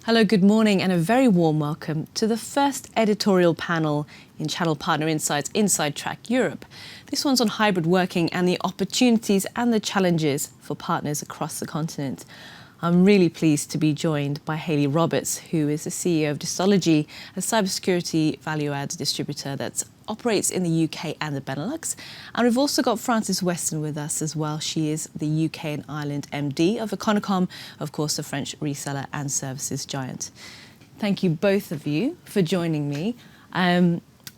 Hello, good morning, and a very warm welcome to the first editorial panel in Channel Partner Insights Inside Track Europe. This one's on hybrid working and the opportunities and the challenges for partners across the continent. I'm really pleased to be joined by Hayley Roberts, who is the CEO of Distology, a cybersecurity value-add distributor that operates in the UK and the Benelux. And we've also got Frances Weston with us as well. She is the UK and Ireland MD of Econocom, of course, the French reseller and services giant. Thank you both of you for joining me.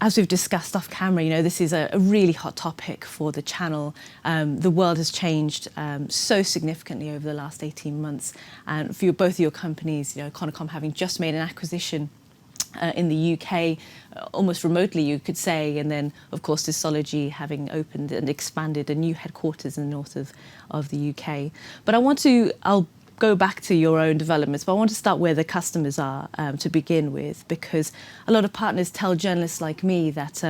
As we've discussed off camera, this is a really hot topic for the channel. The world has changed so significantly over the last 18 months. And for both of your companies, Econocom having just made an acquisition in the UK, almost remotely, you could say, and then, of course, Distology having opened and expanded a new headquarters in the north of the UK. But I'll go back to your own developments, but I want to start where the customers are to begin with, because a lot of partners tell journalists like me that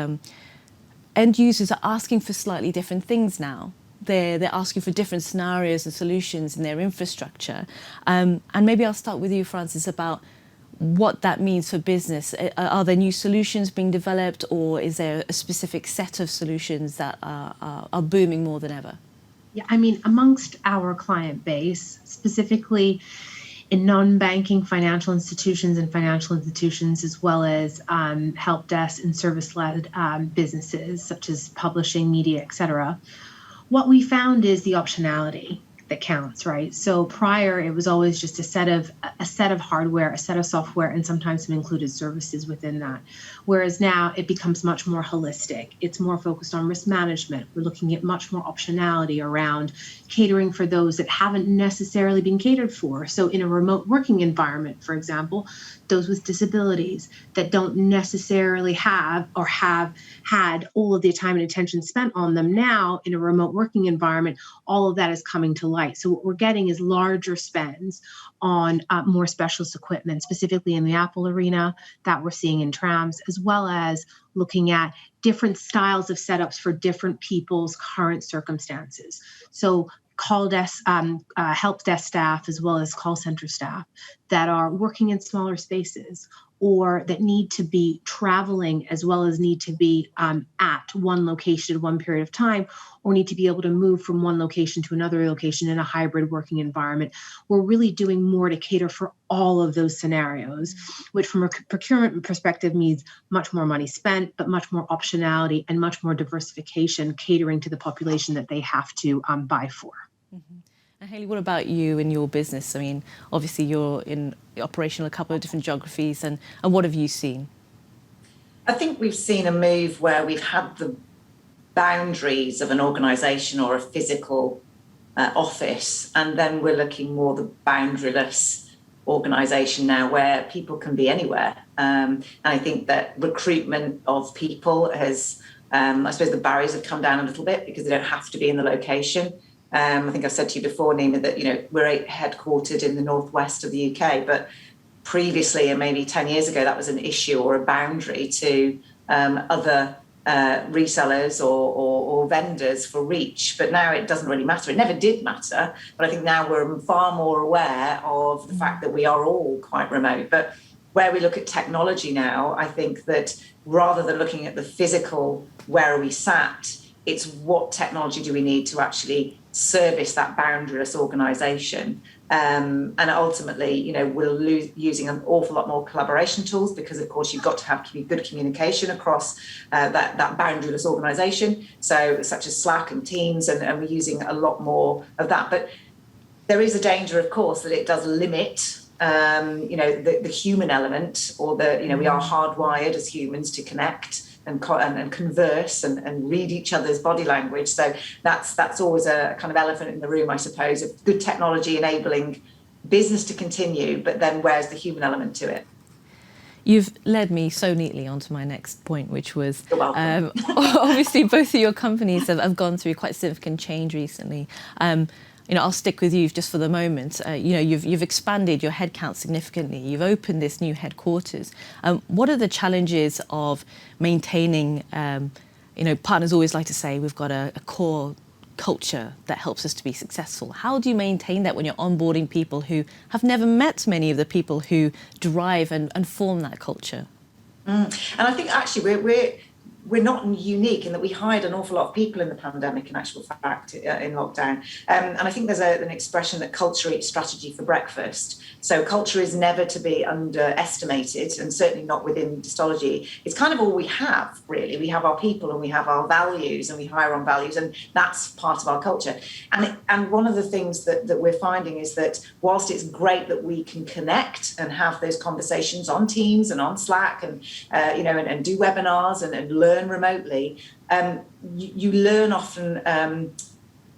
end users are asking for slightly different things now. They're asking for different scenarios and solutions in their infrastructure. And maybe I'll start with you, Frances, about what that means for business. Are there new solutions being developed, or is there a specific set of solutions that are booming more than ever? Yeah, amongst our client base, specifically in non-banking financial institutions and financial institutions, as well as help desk and service-led businesses such as publishing, media, etc., what we found is the optionality that counts, right? So prior, it was always just a set of hardware, a set of software, and sometimes some included services within that. Whereas now it becomes much more holistic. It's more focused on risk management. We're looking at much more optionality around catering for those that haven't necessarily been catered for. So in a remote working environment, for example, those with disabilities that don't necessarily have or have had all of the time and attention spent on them, now in a remote working environment, all of that is coming to light. So what we're getting is larger spends on more specialist equipment, specifically in the Apple arena that we're seeing in trams, as well as looking at different styles of setups for different people's current circumstances. So call desk, help desk staff, as well as call center staff that are working in smaller spaces, or that need to be traveling as well as need to be at one location at one period of time, or need to be able to move from one location to another location in a hybrid working environment. We're really doing more to cater for all of those scenarios, which from a procurement perspective means much more money spent, but much more optionality and much more diversification, catering to the population that they have to buy for. Mm-hmm. And Hayley, what about you and your business? Obviously you're in operational a couple of different geographies, and what have you seen? I think we've seen a move where we've had the boundaries of an organisation or a physical office, and then we're looking more the boundaryless organisation now, where people can be anywhere. And I think that recruitment of people has, I suppose the barriers have come down a little bit because they don't have to be in the location. I think I've said to you before, Nima, that we're headquartered in the northwest of the UK, but previously, and maybe 10 years ago, that was an issue or a boundary to other resellers or vendors for reach. But now it doesn't really matter. It never did matter, but I think now we're far more aware of the fact that we are all quite remote. But where we look at technology now, I think that rather than looking at the physical, where are we sat, it's what technology do we need to actually service that boundaryless organisation. And ultimately, we're using an awful lot more collaboration tools, because, of course, you've got to have good communication across that boundaryless organisation, so such as Slack and Teams, and we're using a lot more of that. But there is a danger, of course, that it does limit the human element, or we are hardwired as humans to connect and converse and read each other's body language. So that's always a kind of elephant in the room, I suppose, of good technology enabling business to continue, but then where's the human element to it? You've led me so neatly onto my next point, which was obviously both of your companies have gone through quite significant change recently. I'll stick with you just for the moment. You've expanded your headcount significantly. You've opened this new headquarters. What are the challenges of maintaining? Partners always like to say we've got a core culture that helps us to be successful? How do you maintain that when you're onboarding people who have never met many of the people who drive and form that culture? And I think actually we're not unique in that we hired an awful lot of people in the pandemic, in actual fact, in lockdown. And I think there's an expression that culture eats strategy for breakfast. So culture is never to be underestimated, and certainly not within Distology. It's kind of all we have, really. We have our people and we have our values, and we hire on values, and that's part of our culture. And one of the things that we're finding is that whilst it's great that we can connect and have those conversations on Teams and on Slack and and do webinars and learn remotely, you learn often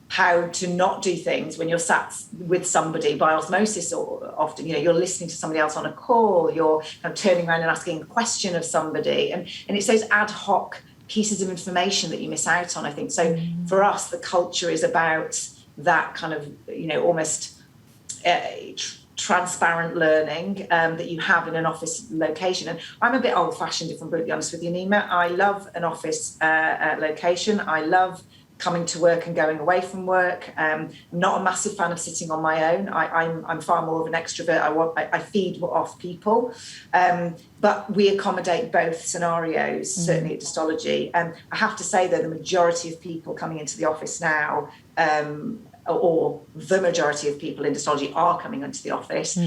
how to not do things when you're sat with somebody by osmosis, or often you're listening to somebody else on a call, you're kind of turning around and asking a question of somebody, and it's those ad hoc pieces of information that you miss out on, I think. So for us, the culture is about that kind of almost transparent learning that you have in an office location. And I'm a bit old-fashioned, if I'm brutally honest with you, Nima. I love an office location. I love coming to work and going away from work. I'm not a massive fan of sitting on my own. I'm far more of an extrovert. I feed off people. But we accommodate both scenarios, certainly at Distology. I have to say, though, the majority of people coming into the office now, or the majority of people in Distology, are coming into the office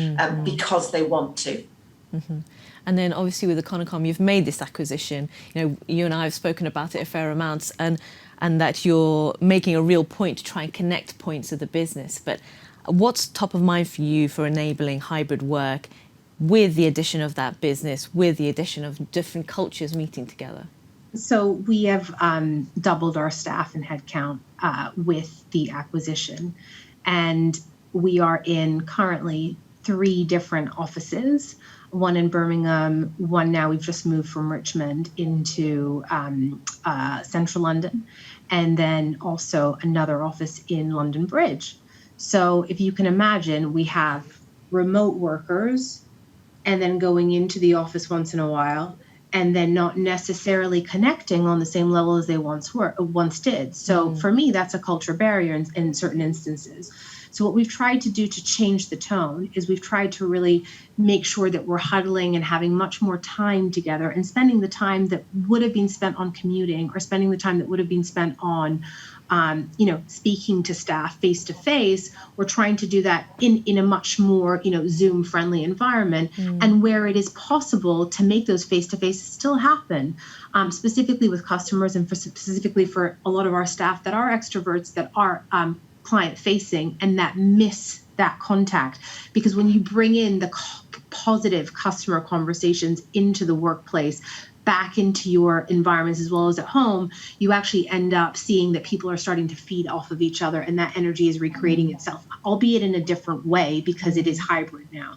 because they want to. Mm-hmm. And then obviously with Econocom, you've made this acquisition. You and I have spoken about it a fair amount, and that you're making a real point to try and connect points of the business. But what's top of mind for you for enabling hybrid work with the addition of that business, with the addition of different cultures meeting together? So we have doubled our staff and headcount with the acquisition, and we are in currently 3 different offices. One in Birmingham, one now we've just moved from Richmond into central London, and then also another office in London Bridge. So if you can imagine, we have remote workers and then going into the office once in a while, and then not necessarily connecting on the same level as they once did. So for me, that's a culture barrier in certain instances. So what we've tried to do to change the tone is we've tried to really make sure that we're huddling and having much more time together, and spending the time that would have been spent on commuting, or spending the time that would have been spent on speaking to staff face to face. We're trying to do that in a much more, Zoom friendly environment, and where it is possible to make those face to faces still happen, specifically with customers, and specifically for a lot of our staff that are extroverts, that are client facing, and that miss that contact. Because when you bring in the positive customer conversations into the workplace, back into your environments as well as at home, you actually end up seeing that people are starting to feed off of each other, and that energy is recreating itself, albeit in a different way, because it is hybrid now.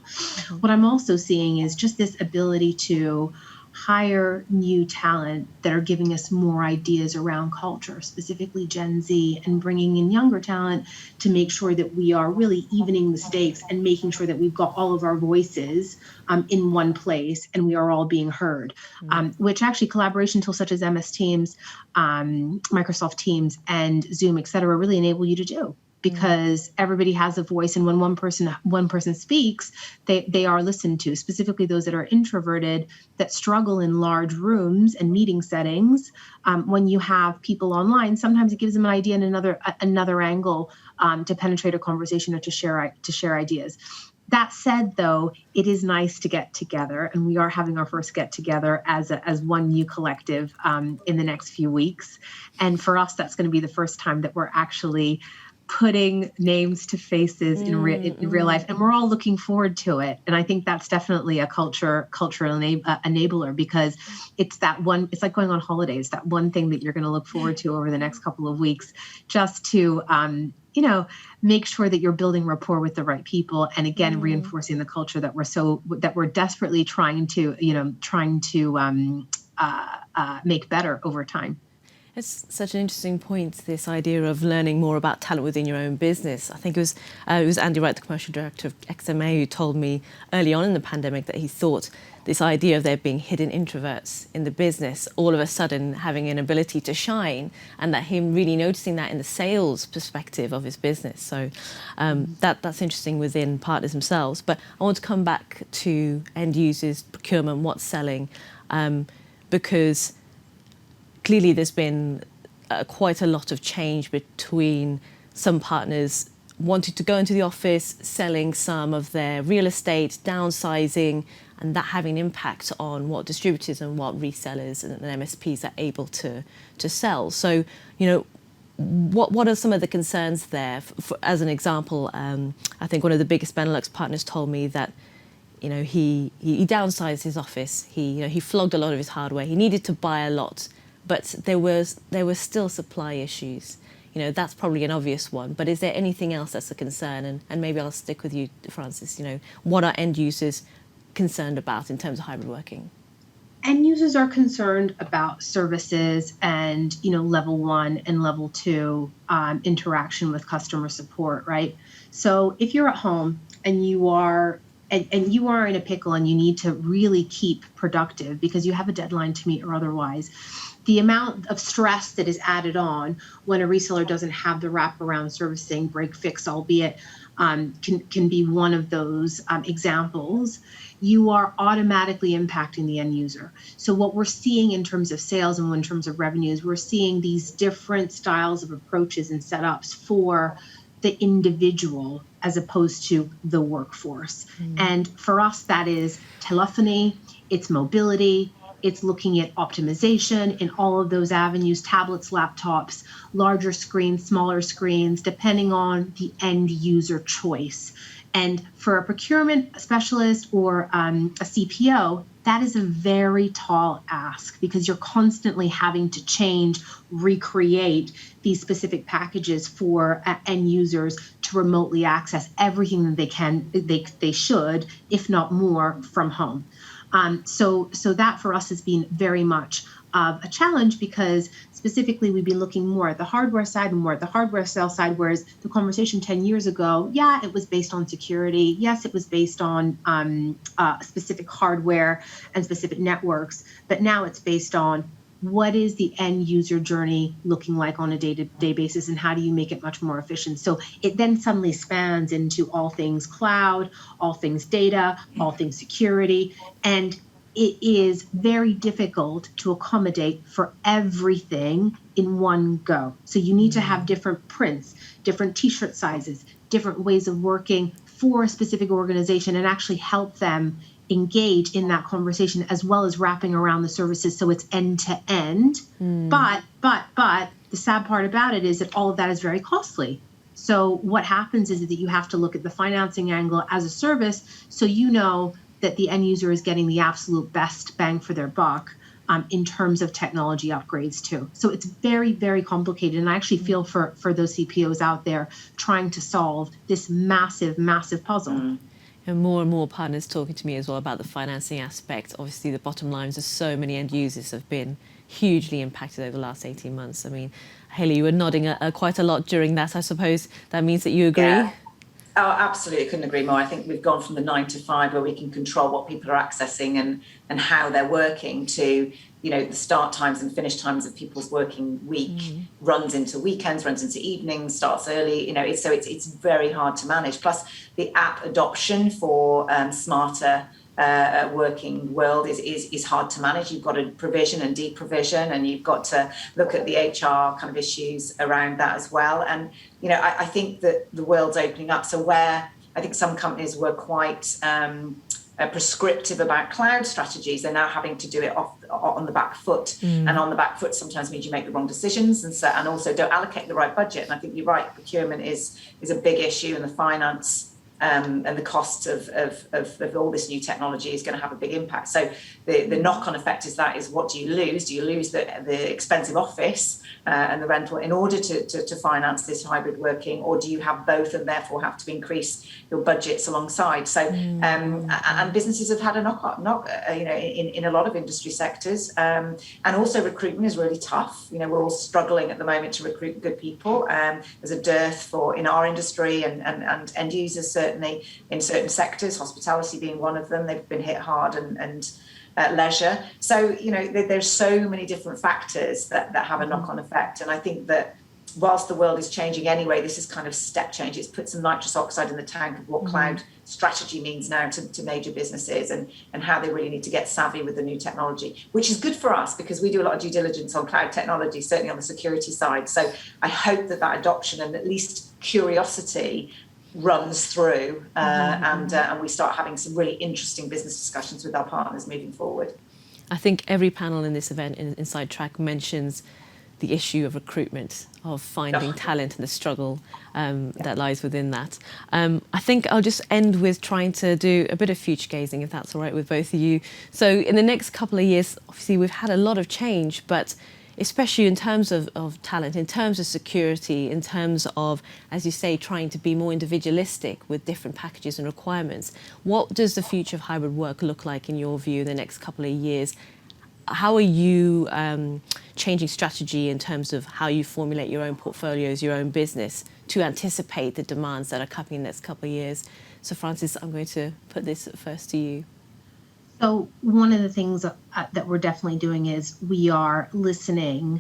What I'm also seeing is just this ability to hire new talent that are giving us more ideas around culture, specifically Gen Z, and bringing in younger talent to make sure that we are really evening the stakes and making sure that we've got all of our voices in one place and we are all being heard, which actually collaboration tools such as MS Teams, Microsoft Teams, and Zoom, et cetera, really enable you to do. Because everybody has a voice, and when one person speaks, they are listened to. Specifically, those that are introverted, that struggle in large rooms and meeting settings. When you have people online, sometimes it gives them an idea and another angle to penetrate a conversation or to share ideas. That said, though, it is nice to get together, and we are having our first get together as one new collective in the next few weeks. And for us, that's going to be the first time that we're actually putting names to faces in real life, and we're all looking forward to it. And I think that's definitely a cultural enabler, because it's like going on holidays, that one thing that you're going to look forward to over the next couple of weeks, just to make sure that you're building rapport with the right people, and again reinforcing the culture that we're desperately trying to make better over time. It's such an interesting point, this idea of learning more about talent within your own business. I think it was Andy Wright, the commercial director of XMA, who told me early on in the pandemic that he thought this idea of there being hidden introverts in the business, all of a sudden having an ability to shine, and that him really noticing that in the sales perspective of his business. So that's interesting within partners themselves. But I want to come back to end users, procurement, what's selling, because clearly there's been quite a lot of change between some partners wanting to go into the office, selling some of their real estate, downsizing, and that having an impact on what distributors and what resellers and MSPs are able to sell. So, what are some of the concerns there? As an example, I think one of the biggest Benelux partners told me that he downsized his office. He flogged a lot of his hardware. He needed to buy a lot, but there were still supply issues. That's probably an obvious one. But is there anything else that's a concern? And maybe I'll stick with you, Francis. What are end users concerned about in terms of hybrid working? End users are concerned about services and level 1 and level 2 interaction with customer support, right? So if you're at home and you are in a pickle and you need to really keep productive because you have a deadline to meet or otherwise, the amount of stress that is added on when a reseller doesn't have the wraparound servicing, break fix, albeit can be one of those examples. You are automatically impacting the end user. So what we're seeing in terms of sales and in terms of revenues, we're seeing these different styles of approaches and setups for the individual as opposed to the workforce. And for us, that is telephony, it's mobility, it's looking at optimization in all of those avenues, tablets, laptops, larger screens, smaller screens, depending on the end user choice. And for a procurement specialist or a CPO, that is a very tall ask because you're constantly having to change, recreate these specific packages for end users to remotely access everything that they can, they should, if not more, from home. So that for us has been very much a challenge because specifically we've been looking more at the hardware side and more at the hardware sales side, whereas the conversation 10 years ago, it was based on security. Yes, it was based on specific hardware and specific networks, but now it's based on what is the end user journey looking like on a day-to-day basis and how do you make it much more efficient? So it then suddenly spans into all things cloud, all things data, all things security, and it is very difficult to accommodate for everything in one go. So you need to have different prints, different t-shirt sizes, different ways of working for a specific organization and actually help them engage in that conversation as well as wrapping around the services so it's end to end. But the sad part about it is that all of that is very costly. So what happens is that you have to look at the financing angle as a service so that the end user is getting the absolute best bang for their buck in terms of technology upgrades too. So it's very, very complicated. And I actually feel for those CPOs out there trying to solve this massive, massive puzzle. And more partners talking to me as well about the financing aspect. Obviously, the bottom lines of so many end users have been hugely impacted over the last 18 months. I mean, Hayley, you were nodding quite a lot during that. I suppose that means that you agree? Yeah. Oh, absolutely. Couldn't agree more. I think we've gone from the 9 to 5 where we can control what people are accessing and how they're working to, the start times and finish times of people's working week runs into weekends, runs into evenings, starts early. It's very hard to manage. Plus the app adoption for smarter working world is hard to manage. You've got to provision and deprovision, and you've got to look at the HR kind of issues around that as well. And I think that the world's opening up. So where I think some companies were quite prescriptive about cloud strategies, they're now having to do it on the back foot. And on the back foot sometimes means you make the wrong decisions and also don't allocate the right budget. And I think you're right, procurement is a big issue, and the finance and the cost of all this new technology is going to have a big impact. So the knock-on effect is what do you lose? Do you lose the expensive office and the rental in order to finance this hybrid working, or do you have both and therefore have to increase your budgets alongside? So and businesses have had a knock in a lot of industry sectors, and also recruitment is really tough. We're all struggling at the moment to recruit good people. There's a dearth in our industry and end users, certainly in certain sectors, hospitality being one of them. They've been hit hard, and leisure. So there's so many different factors that have a knock-on effect, and I think that whilst the world is changing anyway, this is kind of step change. It's put some nitrous oxide in the tank of what cloud strategy means now to major businesses, and how they really need to get savvy with the new technology, which is good for us because we do a lot of due diligence on cloud technology, certainly on the security side. So I hope that adoption and at least curiosity runs through, and we start having some really interesting business discussions with our partners moving forward. I think every panel in this event Inside Track mentions the issue of recruitment, of finding talent and the struggle that lies within that. I think I'll just end with trying to do a bit of future gazing, if that's all right with both of you. So in the next couple of years, obviously we've had a lot of change, but especially in terms of talent, in terms of security, in terms of, as you say, trying to be more individualistic with different packages and requirements. What does the future of hybrid work look like in your view in the next couple of years? How are you changing strategy in terms of how you formulate your own portfolios, your own business, to anticipate the demands that are coming in the next couple of years? So Frances, I'm going to put this first to you. So one of the things that we're definitely doing is we are listening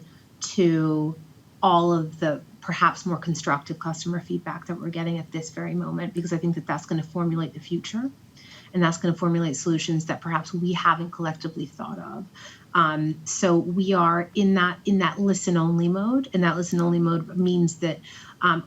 to all of the perhaps more constructive customer feedback that we're getting at this very moment, because I think that that's going to formulate the future, and that's going to formulate solutions that perhaps we haven't collectively thought of. So we are in that listen-only mode, and that listen-only mode means that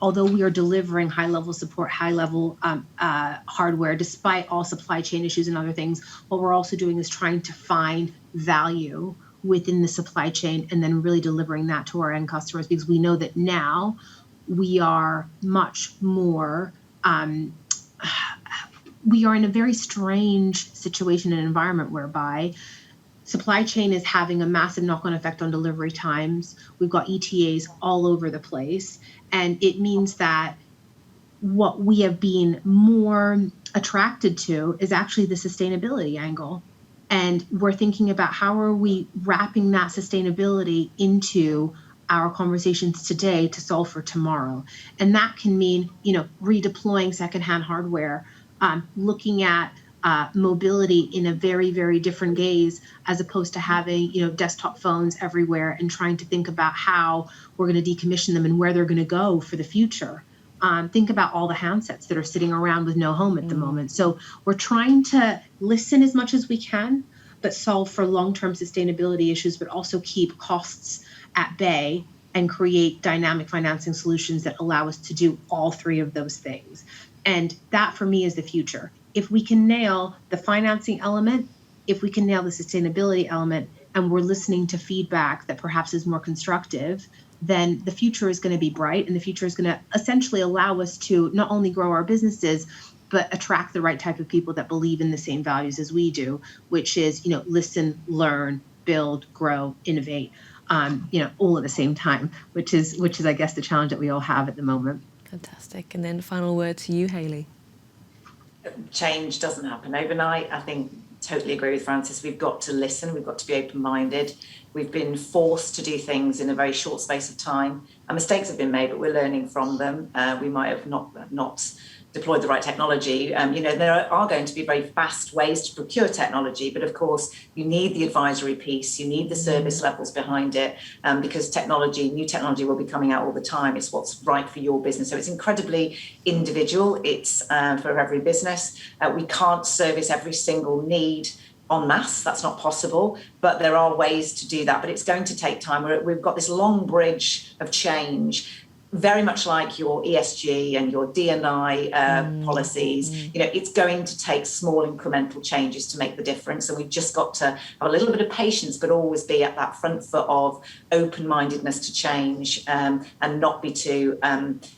although we are delivering high-level support, high-level hardware, despite all supply chain issues and other things, what we're also doing is trying to find value within the supply chain and then really delivering that to our end customers, because we know that now we are much more we are in a very strange situation and environment whereby supply chain is having a massive knock-on effect on delivery times. We've got ETAs all over the place. And it means that what we have been more attracted to is actually the sustainability angle. And we're thinking about how are we wrapping that sustainability into our conversations today to solve for tomorrow. And that can mean, redeploying secondhand hardware, looking at mobility in a very, very different gaze, as opposed to having, desktop phones everywhere and trying to think about how we're going to decommission them and where they're going to go for the future. Think about all the handsets that are sitting around with no home at the moment. So we're trying to listen as much as we can, but solve for long-term sustainability issues, but also keep costs at bay and create dynamic financing solutions that allow us to do all three of those things. And that, for me, is the future. If we can nail the financing element, if we can nail the sustainability element, and we're listening to feedback that perhaps is more constructive, then the future is going to be bright, and the future is going to essentially allow us to not only grow our businesses, but attract the right type of people that believe in the same values as we do, which is, listen, learn, build, grow, innovate, all at the same time, which is, I guess, the challenge that we all have at the moment. Fantastic. And then final word to you, Hayley. Change doesn't happen overnight. I think totally agree with Frances. We've got to listen. We've got to be open-minded. We've been forced to do things in a very short space of time. And mistakes have been made, but we're learning from them. We might have not deployed the right technology. There are going to be very fast ways to procure technology, but of course you need the advisory piece, you need the service levels behind it, because new technology will be coming out all the time. It's what's right for your business. So it's incredibly individual. It's for every business. We can't service every single need en masse. That's not possible, but there are ways to do that. But it's going to take time. We've got this long bridge of change. very much like your ESG and your D&I policies, you know, it's going to take small incremental changes to make the difference. And we've just got to have a little bit of patience, but always be at that front foot of open-mindedness to change, and not be too,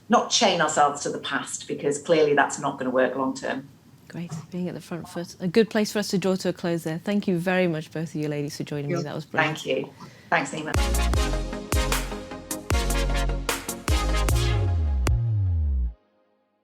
not chain ourselves to the past, because clearly that's not going to work long term. Great, being at the front foot. A good place for us to draw to a close there. Thank you very much, both of you ladies, for joining me. That was brilliant. Thank you. Thanks, Nima.